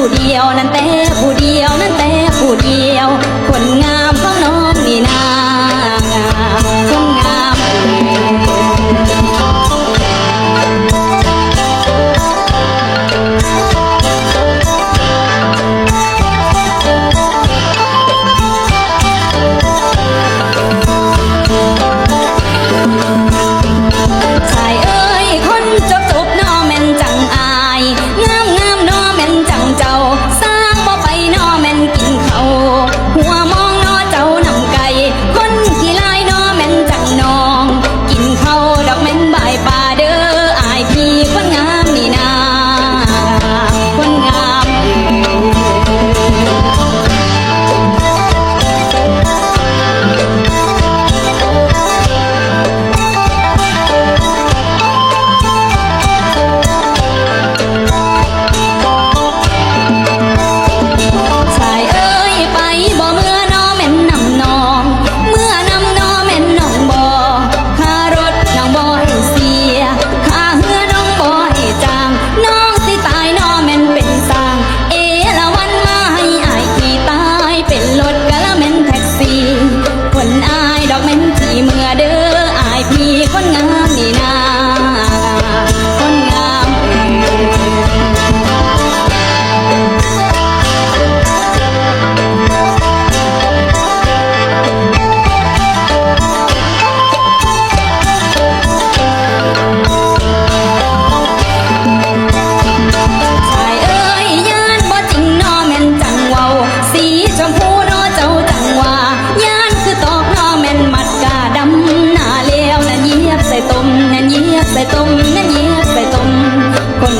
ผู้เดียวนั่นแต่ผู้เดียวนั่นแต่ผู้เดียวคนงามของน้องนี่นาคนงามชายเอ้ยคนจบน้อแม่นจังอายงามน้อแม่นจังเจ้าสร้างบ่ไปน้อแม่นกินเขาหัวมองน้อเจ้านำไก่คนขี้ลายน้อแม่นจังน้องกินเขาดอกแม่นบ่ายป่าเด้ออายพี่คนงามนี่นาคนงาม ชายเอ้ยไปบ่เมื่อน้อแม่นนำน้องเมื่อนำน้อแม่นน้องบ่ค่ารถน้องบ่ให้เสียค่าเหือน้องบ่ให้จางน้องสิตายน้อแม่นเป็นสร้างเอละวันมาให้อายขี่ตายเป็นรถกะละแม่นแท็กซี่คนอายดอกแม่นขี่เมื่อเด้ออายพี่คนงามนี่นาคนงาม ชายเอ้ยย่านบ่จริงน้อแม่นจังเว้าสีชมพูน้อเจ้าจังว่าย่านคือตอกน้อแม่นมัดกาดำหน้าเลวนั่นเหยียบใส่ตุ่มนั่นเหยียบใส่ตุ่มนั่นเหยียบใส่ตุ่มคน